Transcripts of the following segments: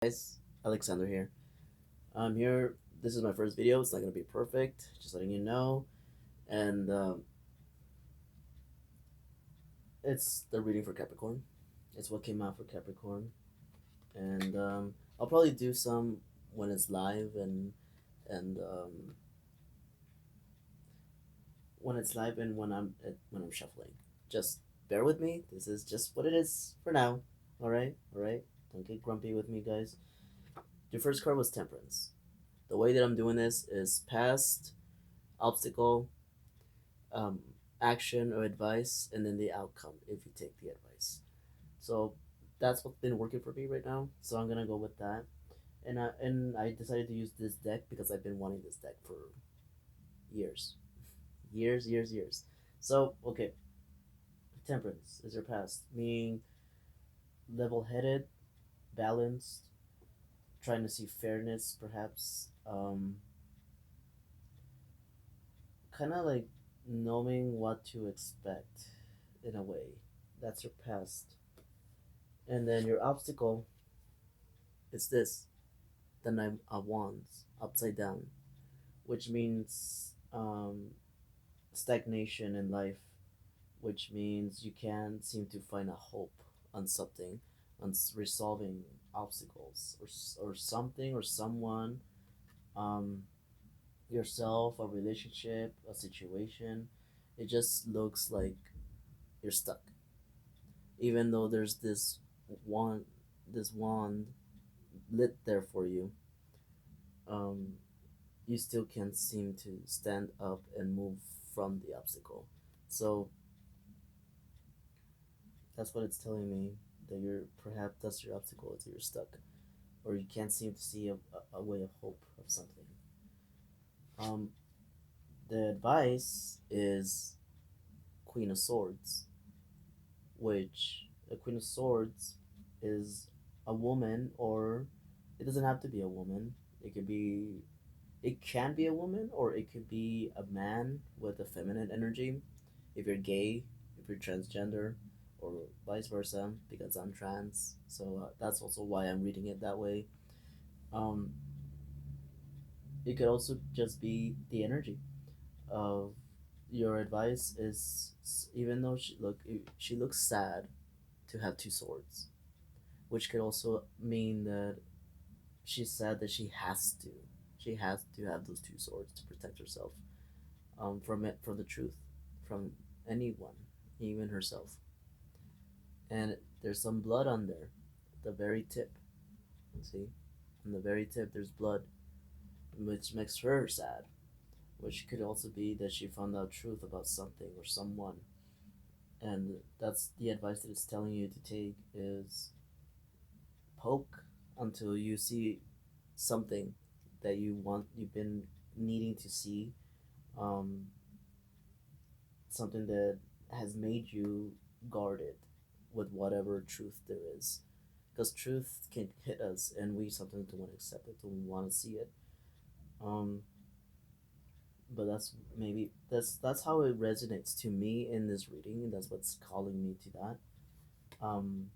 Guys, Alexander here. I'm here. This is my first video. It's not gonna be perfect. Just letting you know. And it's the reading for Capricorn. It's what came out for Capricorn. And I'll probably do some when it's live and when it's live and when I'm shuffling. Just bear with me. This is just what it is for now. All right, all right. Don't get grumpy with me, guys. Your first card was Temperance. The way that I'm doing this is past, obstacle, um, action or advice, and then the outcome if you take the advice. So that's what's been working for me right now. So I'm gonna go with that. And I decided to use this deck because I've been wanting this deck for years, years. So okay, Temperance is your past, meaning level-headed, balanced, trying to see fairness, perhaps. Kind of like knowing what to expect in a way. That's your past. And then your obstacle is this, the Knight of Wands, upside down, which means stagnation in life, which means you can't seem to find a hope on something, on resolving obstacles or something or someone, um, yourself, a relationship, a situation. It just looks like you're stuck, even though there's wand, this wand lit there for you. Um, you still can't seem to stand up and move from the obstacle. So that's what it's telling me, that you're perhaps that's your obstacle, is that you're stuck, or you can't seem to see a way of hope of something. Um, the advice is Queen of Swords, which a Queen of Swords is a woman, or it doesn't have to be a woman. It could be, it can be a woman, or it could be a man with a feminine energy. If you're gay, if you're transgender, or vice versa, because I'm trans. So that's also why I'm reading it that way. Um, it could also just be the energy of your advice is, even though she looks sad to have two swords, which could also mean that she's sad that she has to have those two swords to protect herself, from the truth, from anyone, even herself. And there's some blood on there, the very tip. See, on the very tip there's blood, which makes her sad, which could also be that she found out truth about something or someone. And that's the advice that it's telling you to take, is poke until you see something that you've been needing to see, um, something that has made you guarded with whatever truth there is, because truth can hit us and we sometimes don't want to accept it, don't want to see it. um, but that's how it resonates to me in this reading, and that's what's calling me to that, um,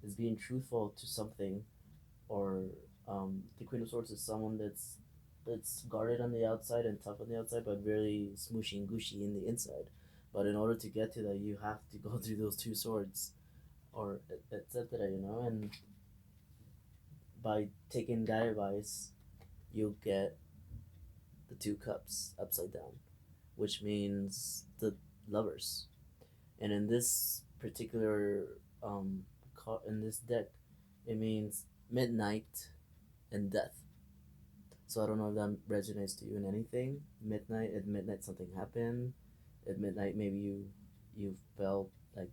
is being truthful to something, or the Queen of Swords is someone that's guarded on the outside and tough on the outside, but really smooshy and gushy in the inside. But in order to get to that, you have to go through those two swords, or etc. And by taking that advice, you'll get the two cups upside down, which means the lovers. And in this particular in this deck, it means midnight and death. So I don't know if that resonates to you in anything. Midnight, at midnight something happened. At midnight maybe you felt like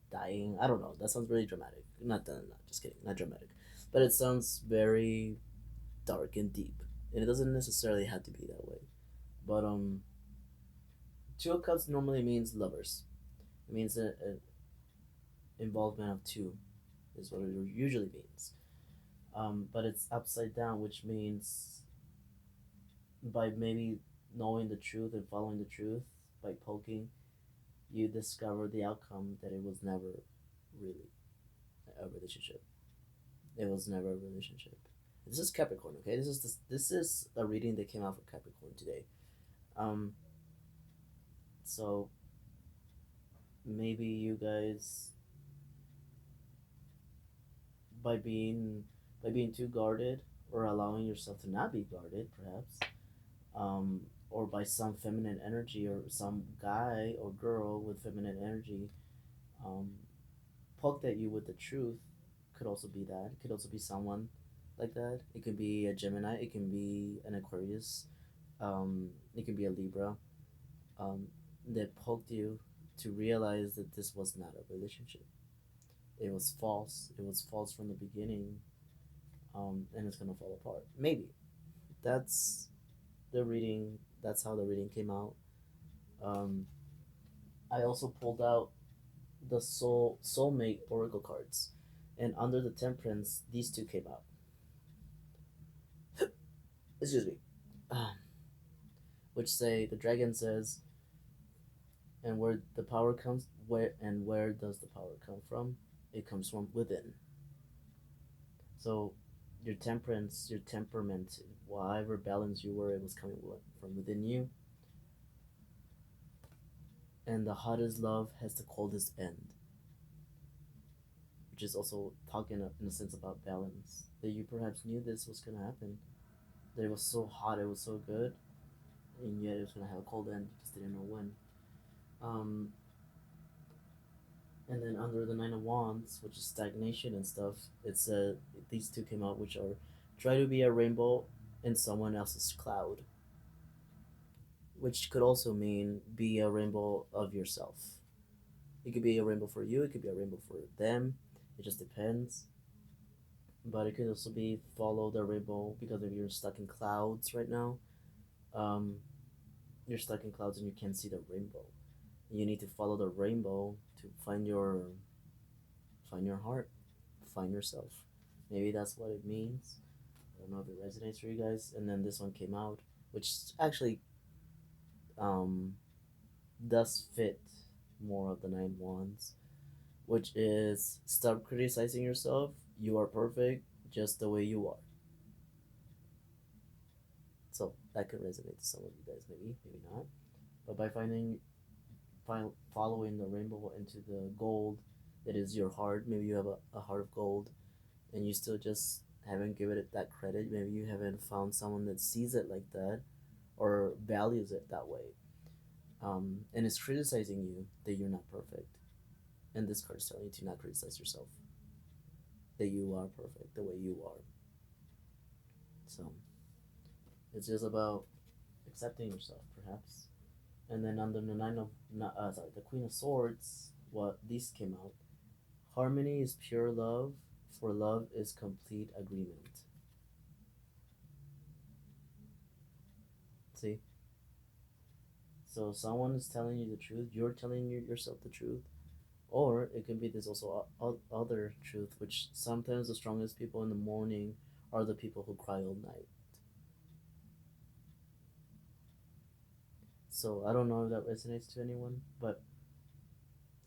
dying. I don't know. That sounds really dramatic. Not just kidding. Not dramatic, but it sounds very dark and deep, and it doesn't necessarily have to be that way. But two of cups normally means lovers. It means a involvement of two, is what it usually means. But it's upside down, which means by maybe knowing the truth and following the truth, by poking, you discover the outcome that it was never really a relationship. It was never a relationship. This is Capricorn, okay? This is a reading that came out for Capricorn today. Um, so maybe you guys, by being by being too guarded, or allowing yourself to not be guarded, perhaps, or by some feminine energy, or some guy or girl with feminine energy, um, poked at you with the truth. Could also be that. It could also be someone like that. It could be a Gemini. It can be an Aquarius. It can be a Libra. Um, that poked you to realize that this was not a relationship. It was false. It was false from the beginning. And it's gonna fall apart. Maybe that's the reading. That's how the reading came out. Um, I also pulled out the soulmate oracle cards, and under the Temperance, these two came out. Excuse me. Which say the dragon says, and where the power comes, where does the power come from? It comes from within. So your temperance, your temperament, whatever balance you were, it was coming from within you. And the hottest love has the coldest end, which is also talking in a sense about balance. That you perhaps knew this was gonna happen. That it was so hot, it was so good, and yet it was gonna have a cold end. You just didn't know when. Um, and then under the Nine of Wands, which is stagnation and stuff, it's these two came out, which are try to be a rainbow in someone else's cloud, which could also mean be a rainbow of yourself. It could be a rainbow for you. It could be a rainbow for them. It just depends. But it could also be follow the rainbow, because if you're stuck in clouds right now, um, you're stuck in clouds and you can't see the rainbow. You need to follow the rainbow to find your heart, find yourself. Maybe that's what it means. I don't know if it resonates for you guys. And then this one came out, which actually um, does fit more of the Nine Wands, which is stop criticizing yourself. You are perfect just the way you are. So that could resonate to some of you guys, maybe, maybe not. But by following the rainbow into the gold that is your heart, maybe you have a heart of gold, and you still just haven't given it that credit. Maybe you haven't found someone that sees it like that or values it that way, and is criticizing you that you're not perfect. And this card is telling you to not criticize yourself, that you are perfect the way you are. So it's just about accepting yourself, perhaps. And then under the the Queen of Swords, what these came out. Harmony is pure love, for love is complete agreement. See? So someone is telling you the truth, you're telling yourself the truth, or it can be this also other truth, which sometimes the strongest people in the morning are the people who cry all night. So I don't know if that resonates to anyone, but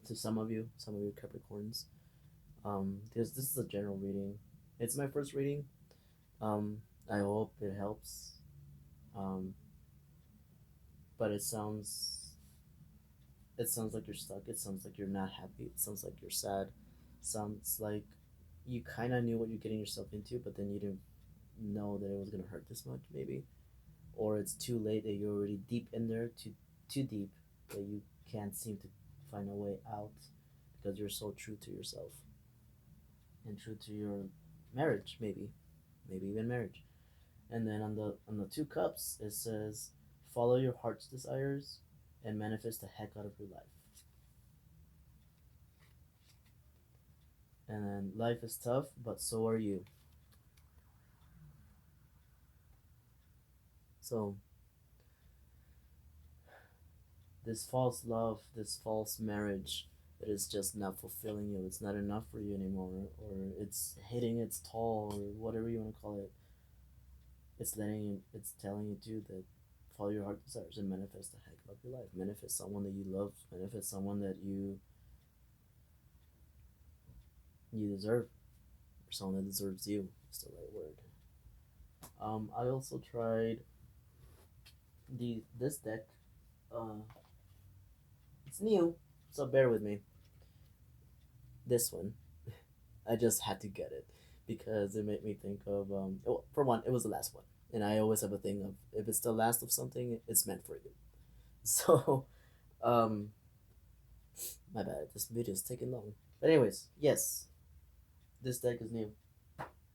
to some of you Capricorns, this is a general reading. It's my first reading. I hope it helps. Um, but it sounds like you're stuck. It sounds like you're not happy. It sounds like you're sad. Sounds like you kind of knew what you're getting yourself into, but then you didn't know that it was gonna hurt this much, maybe, or it's too late that you're already deep in there, too deep that you can't seem to find a way out because you're so true to yourself and true to your marriage, maybe even marriage. And then on the two cups, it says, "Follow your heart's desires and manifest the heck out of your life." And then life is tough, but so are you. So this false love, this false marriage that is just not fulfilling you, it's not enough for you anymore, or it's hitting its toll, or whatever you want to call it. It's telling you too that follow your heart desires and manifest the heck of your life. Manifest someone that you love. Manifest someone that you deserve. or someone that deserves you is the right word. I also tried this deck. Uh, it's new, so bear with me. This one, I just had to get it because it made me think of well, for one, it was the last one, and I always have a thing of if it's the last of something, it's meant for you. So, um, my bad. This video is taking long. But anyways, yes, this deck is new,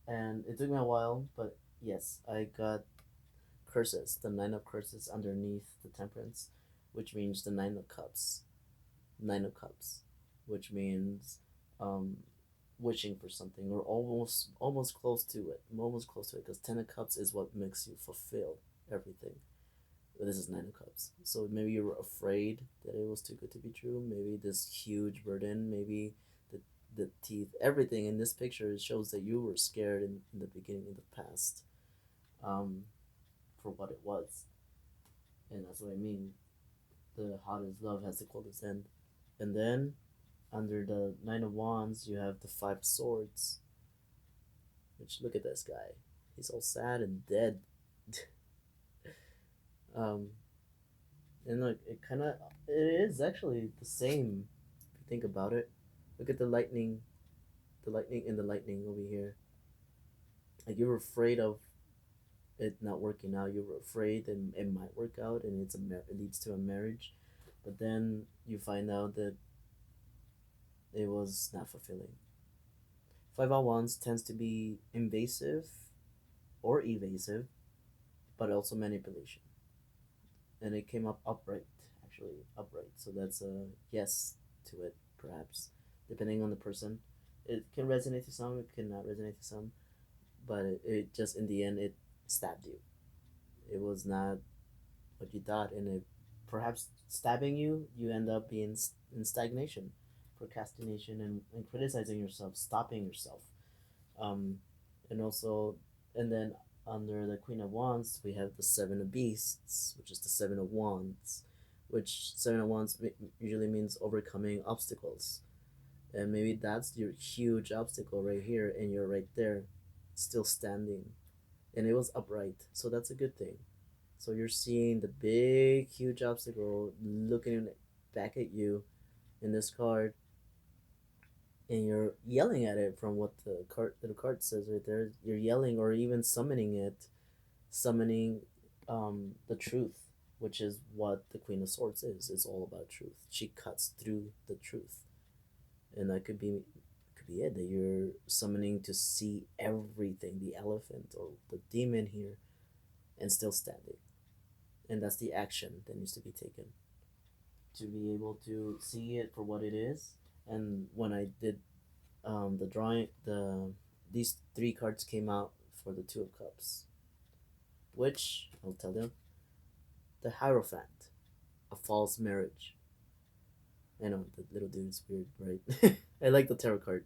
and it took me a while, but yes, I got curses, the nine of curses underneath the temperance, which means the nine of cups, nine of cups, which means um, wishing for something or almost close to it, almost close to it, because ten of cups is what makes you fulfill everything. But this is nine of cups, so maybe you were afraid that it was too good to be true. Maybe this huge burden, maybe the the teeth, everything in this picture shows that you were scared in the beginning of the past, um, for what it was, and that's what I mean. The hottest love has the coldest end. And then under the nine of wands, you have the five of swords. Which look at this guy, he's all sad and dead. um, and look, it is actually the same if you think about it. Look at the lightning and the lightning over here. Like you were afraid of it not working out. You were afraid that it might work out, and it leads to a marriage, but then you find out that it was not fulfilling. Five of wands tends to be invasive or evasive, but also manipulation. And it came up upright, actually upright. So that's a yes to it, perhaps, depending on the person. It can resonate to some, it cannot resonate to some, but it just in the end it stabbed you. It was not what you thought, and it perhaps stabbing you, you end up being in stagnation, procrastination, and criticizing yourself, stopping yourself. Um, and also, and then under the Queen of Wands, we have the Seven of Beasts, which is the Seven of Wands, which Seven of Wands usually means overcoming obstacles. And maybe that's your huge obstacle right here, and you're right there, still standing. And it was upright, so that's a good thing. So you're seeing the big, huge obstacle looking back at you in this card, and you're yelling at it from what the card says right there. You're yelling or even summoning it, summoning the truth, which is what the Queen of Swords is. It's all about truth. She cuts through the truth, and that could be it. That you're summoning to see everything, the elephant or the demon here, and still standing. And that's the action that needs to be taken to be able to see it for what it is. And when I did the drawing, these three cards came out for the Two of Cups, which I'll tell them the Hierophant, a false marriage. I know the little dude is weird, right? I like the tarot card.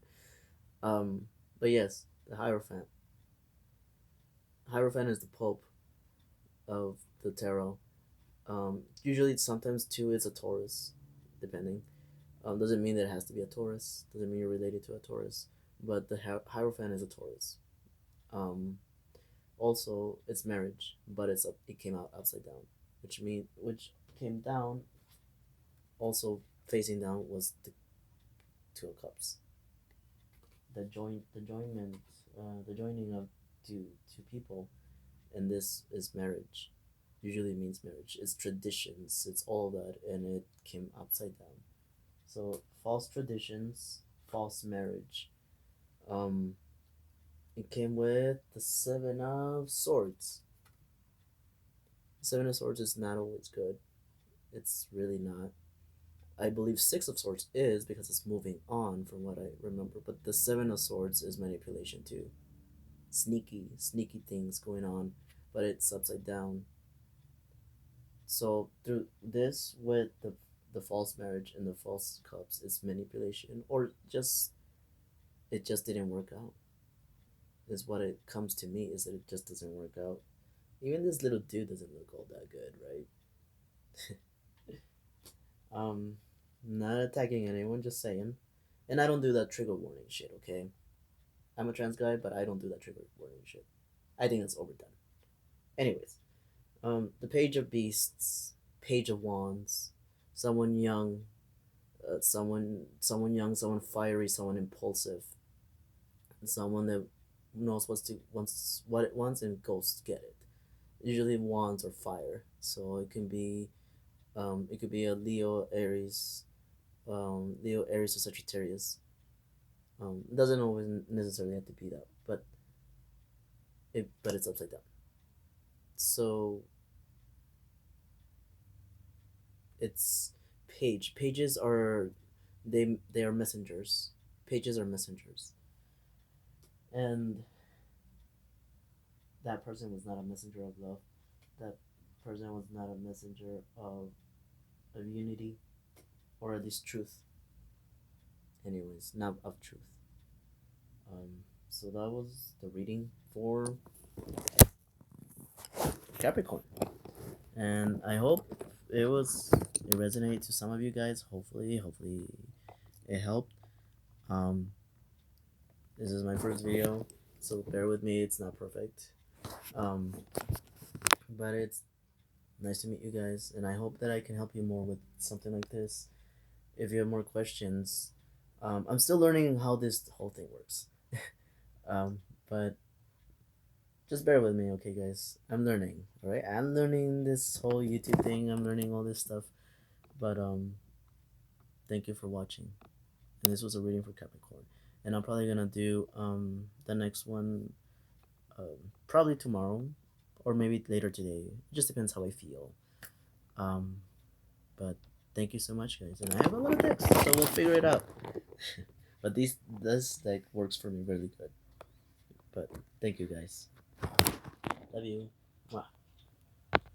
But yes, the Hierophant. Hierophant is the Pope of the tarot. Usually, sometimes too, it's a Taurus, depending. Doesn't mean that it has to be a Taurus. Doesn't mean you're related to a Taurus. But the Hierophant is a Taurus. Um, Also, it's marriage, but it came out upside down, which came down. Also facing down was the Two of Cups. The joining of two people, and this is marriage. Usually means marriage. It's traditions. It's all that, and it came upside down. So false traditions, false marriage. Um, it came with the Seven of Swords. Seven of Swords is not always good. It's really not. I believe Six of Swords is because it's moving on from what I remember, but the Seven of Swords is manipulation too. Sneaky things going on, but it's upside down. So through this with the false marriage and the false cups, it's manipulation or just it just didn't work out. Is what it comes to me is that it just doesn't work out. Even this little dude doesn't look all that good, right? um, Not attacking anyone, just saying. And I don't do that trigger warning shit, okay? I'm a trans guy, but I don't do that trigger warning shit. I think it's overdone. Anyways, the Page of Beasts, Page of Wands, someone young, someone young, someone fiery, someone impulsive, someone that knows what it wants and goes to get it. Usually wands or fire, so it could be a Leo, Aries, Leo, Aries, or Sagittarius. It doesn't always necessarily have to be that, but it's upside down. So it's pages are they are messengers. Pages are messengers, and that person was not a messenger of love. That person was not a messenger of unity, or at least truth. Anyways, not of truth. So that was the reading for Capricorn, and I hope it resonated to some of you guys. Hopefully it helped. Um, this is my first video, so bear with me. It's not perfect, um, but it's nice to meet you guys, and I hope that I can help you more with something like this. If you have more questions, I'm still learning how this whole thing works. um, but just bear with me, okay, guys? I'm learning, all right? I'm learning this whole YouTube thing. I'm learning all this stuff, but thank you for watching. And this was a reading for Capricorn, and I'm probably gonna do the next one probably tomorrow, or maybe later today. It just depends how I feel. Um, but thank you so much, guys. And I have a lot of text, so we'll figure it out. But this like works for me really good. But thank you, guys. Love you. Mwah.